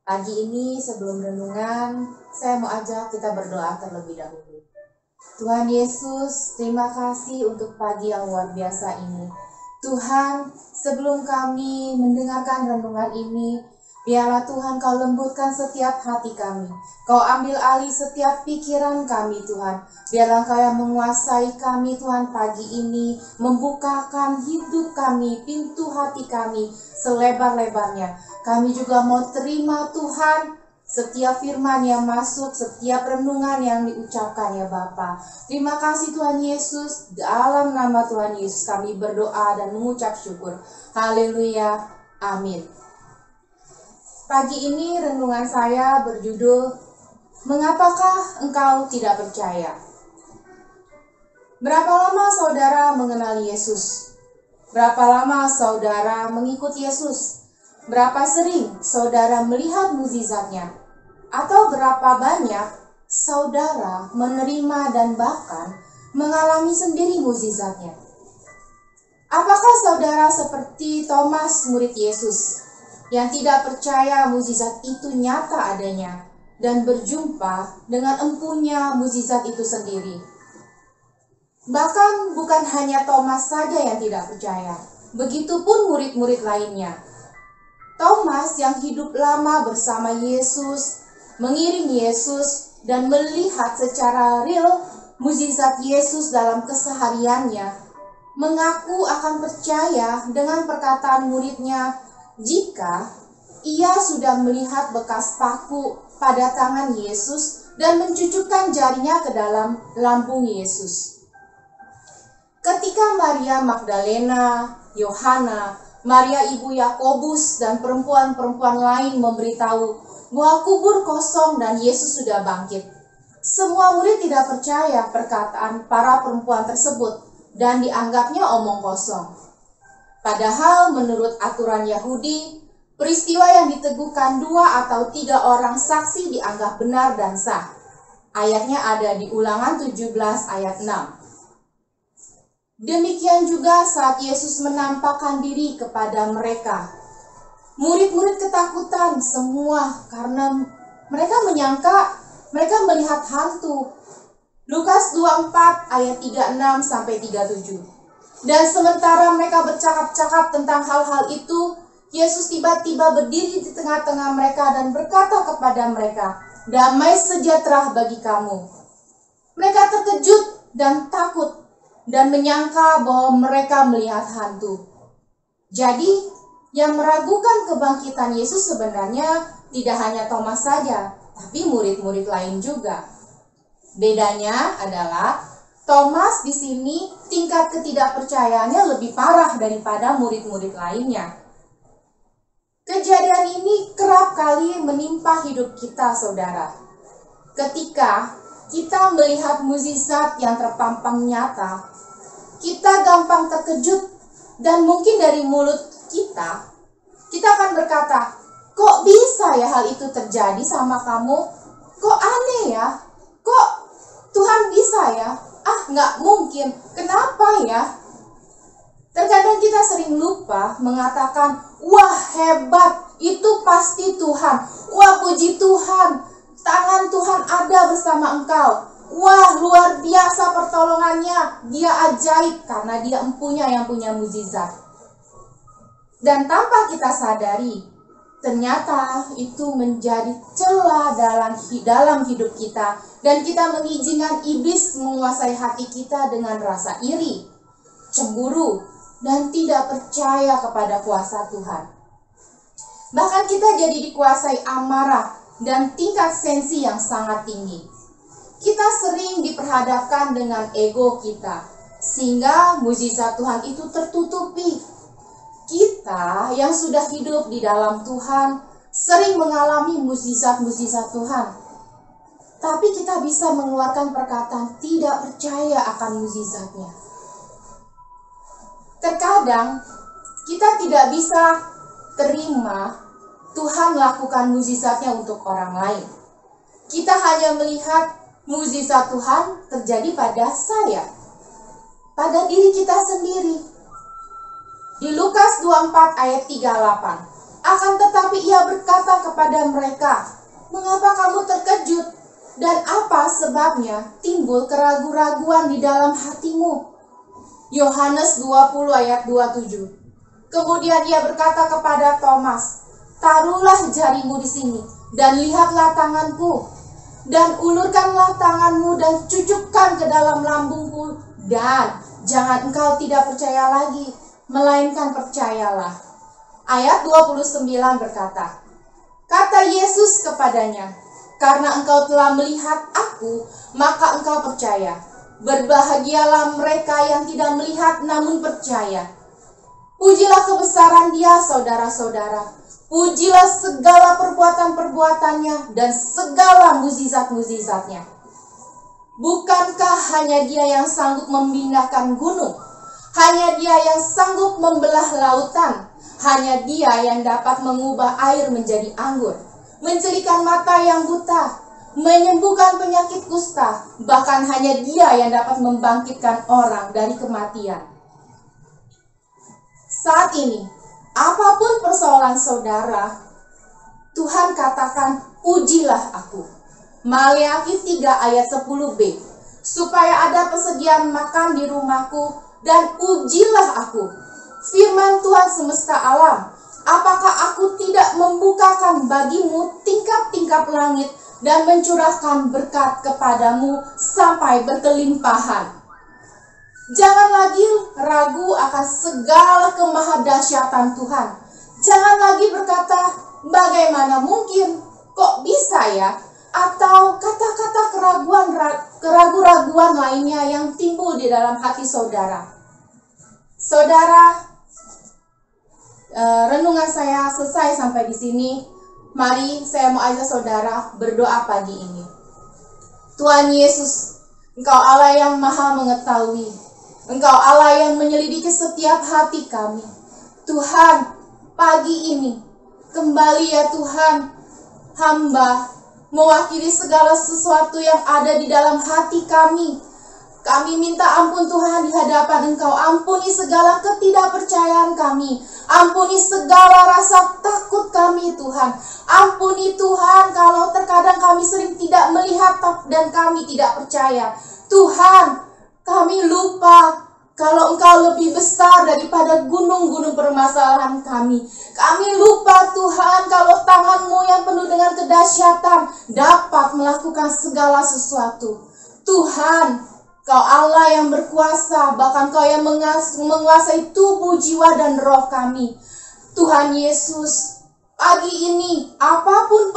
Pagi ini sebelum renungan, saya mau ajak kita berdoa terlebih dahulu. Tuhan Yesus, terima kasih untuk pagi yang luar biasa ini. Tuhan, sebelum kami mendengarkan renungan ini, biarlah Tuhan Kau lembutkan setiap hati kami. Kau ambil alih setiap pikiran kami Tuhan. Biarlah Kau yang menguasai kami Tuhan pagi ini, membukakan hidup kami, pintu hati kami selebar-lebarnya. Kami juga mau terima Tuhan setiap firman yang masuk, setiap renungan yang diucapkan ya Bapa. Terima kasih Tuhan Yesus, dalam nama Tuhan Yesus kami berdoa dan mengucap syukur. Haleluya, amin. Pagi ini renungan saya berjudul, Mengapakah Engkau Tidak Percaya? Berapa lama saudara mengenal Yesus? Berapa lama saudara mengikut Yesus? Berapa sering saudara melihat mukjizatnya? Atau berapa banyak saudara menerima dan bahkan mengalami sendiri mukjizatnya? Apakah saudara seperti Thomas murid Yesus yang tidak percaya mukjizat itu nyata adanya dan berjumpa dengan empunya mukjizat itu sendiri? Bahkan bukan hanya Thomas saja yang tidak percaya, begitupun murid-murid lainnya. Thomas yang hidup lama bersama Yesus, mengiring Yesus, dan melihat secara real mukjizat Yesus dalam kesehariannya, mengaku akan percaya dengan perkataan muridnya jika ia sudah melihat bekas paku pada tangan Yesus dan mencucukkan jarinya ke dalam lambung Yesus. Ketika Maria Magdalena, Yohana, Maria ibu Yakobus dan perempuan-perempuan lain memberitahu bahwa kubur kosong dan Yesus sudah bangkit, semua murid tidak percaya perkataan para perempuan tersebut dan dianggapnya omong kosong. Padahal menurut aturan Yahudi, peristiwa yang diteguhkan 2 atau 3 orang saksi dianggap benar dan sah. Ayatnya ada di Ulangan 17 ayat 6. Demikian juga saat Yesus menampakkan diri kepada mereka. Murid-murid ketakutan semua karena mereka menyangka mereka melihat hantu. Lukas 24 ayat 36 sampai 37. Dan sementara mereka bercakap-cakap tentang hal-hal itu, Yesus tiba-tiba berdiri di tengah-tengah mereka dan berkata kepada mereka, "Damai sejahtera bagi kamu." Mereka terkejut dan takut dan menyangka bahwa mereka melihat hantu. Jadi, yang meragukan kebangkitan Yesus sebenarnya tidak hanya Thomas saja, tapi murid-murid lain juga. Bedanya adalah Thomas di sini tingkat ketidakpercayaannya lebih parah daripada murid-murid lainnya. Kejadian ini kerap kali menimpa hidup kita, saudara. Ketika kita melihat mukjizat yang terpampang nyata, kita gampang terkejut dan mungkin dari mulut kita akan berkata, "Kok bisa ya hal itu terjadi sama kamu? Kok aneh ya? Kok Tuhan bisa ya? Nggak mungkin. Kenapa ya?" Terkadang kita sering lupa mengatakan, "Wah hebat, itu pasti Tuhan. Wah puji Tuhan, tangan Tuhan ada bersama engkau. Wah luar biasa pertolongannya, dia ajaib karena dia empunya yang punya mukjizat." Dan tanpa kita sadari, ternyata itu menjadi celah dalam hidup kita. Dan kita mengizinkan iblis menguasai hati kita dengan rasa iri, cemburu, dan tidak percaya kepada kuasa Tuhan. Bahkan kita jadi dikuasai amarah dan tingkat sensi yang sangat tinggi. Kita sering diperhadapkan dengan ego kita, sehingga mukjizat Tuhan itu tertutupi. Kita yang sudah hidup di dalam Tuhan sering mengalami mukjizat-mukjizat Tuhan. Tapi kita bisa mengeluarkan perkataan tidak percaya akan mukjizatnya. Terkadang kita tidak bisa terima Tuhan melakukan mukjizatnya untuk orang lain. Kita hanya melihat mukjizat Tuhan terjadi pada saya, pada diri kita sendiri. Di Lukas 24 ayat 38, Akan tetapi ia berkata kepada mereka, "Mengapa kamu terkejut? Dan apa sebabnya timbul keraguan-raguan di dalam hatimu?" Yohanes 20 ayat 27. Kemudian ia berkata kepada Thomas, "Taruhlah jarimu di sini, dan lihatlah tanganku, dan ulurkanlah tanganmu dan cucukkan ke dalam lambungku, dan jangan engkau tidak percaya lagi, melainkan percayalah." Ayat 29 berkata, kata Yesus kepadanya, "Karena engkau telah melihat aku, maka engkau percaya. Berbahagialah mereka yang tidak melihat namun percaya." Pujilah kebesaran Dia, saudara-saudara. Pujilah segala perbuatan-perbuatannya dan segala mukjizat-mukjizatnya. Bukankah hanya Dia yang sanggup memindahkan gunung? Hanya Dia yang sanggup membelah lautan? Hanya Dia yang dapat mengubah air menjadi anggur, mencelikan mata yang buta, menyembuhkan penyakit kusta, bahkan hanya Dia yang dapat membangkitkan orang dari kematian. Saat ini, apapun persoalan saudara, Tuhan katakan, "Pujilah aku." Maleakhi 3 ayat 10b, "Supaya ada persediaan makan di rumahku, dan pujilah aku." Firman Tuhan semesta alam, "Apakah aku tidak membukakan bagimu tingkap-tingkap langit dan mencurahkan berkat kepadamu sampai berkelimpahan?" Jangan lagi ragu akan segala kemahadahsyatan Tuhan. Jangan lagi berkata, "Bagaimana mungkin? Kok bisa ya?" Atau kata-kata keraguan-raguan lainnya yang timbul di dalam hati saudara. Saudara, renungan saya selesai sampai di sini. Mari saya mau ajak saudara berdoa pagi ini. Tuhan Yesus, Engkau Allah yang maha mengetahui. Engkau Allah yang menyelidiki setiap hati kami. Tuhan, pagi ini kembali ya Tuhan, hamba mewakili segala sesuatu yang ada di dalam hati kami. Kami minta ampun Tuhan di hadapan Engkau. Ampuni segala ketidakpercayaan kami. Ampuni segala rasa takut kami Tuhan. Ampuni Tuhan kalau terkadang kami sering tidak melihat dan kami tidak percaya. Tuhan, kami lupa kalau Engkau lebih besar daripada gunung-gunung permasalahan kami. Kami lupa Tuhan kalau tangan-Mu yang penuh dengan kedahsyatan dapat melakukan segala sesuatu. Tuhan, Kau Allah yang berkuasa, bahkan Kau yang menguasai tubuh, jiwa, dan roh kami. Tuhan Yesus, pagi ini, apapun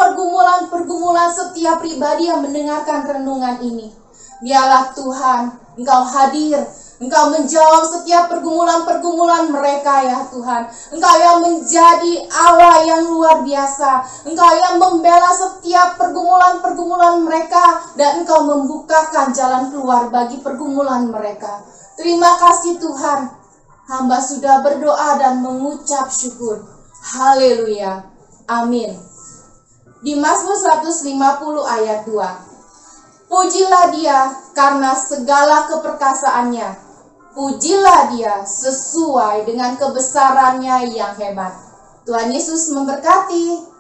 pergumulan setiap pribadi yang mendengarkan renungan ini, biarlah Tuhan, Engkau hadir, Engkau menjawab setiap pergumulan-pergumulan mereka ya Tuhan. Engkau yang menjadi Allah yang luar biasa. Engkau yang membela setiap pergumulan-pergumulan mereka. Dan Engkau membukakan jalan keluar bagi pergumulan mereka. Terima kasih Tuhan. Hamba sudah berdoa dan mengucap syukur. Haleluya. Amin. Di Mazmur 150 ayat 2. Pujilah Dia karena segala keperkasaannya. Pujilah Dia sesuai dengan kebesarannya yang hebat. Tuhan Yesus memberkati.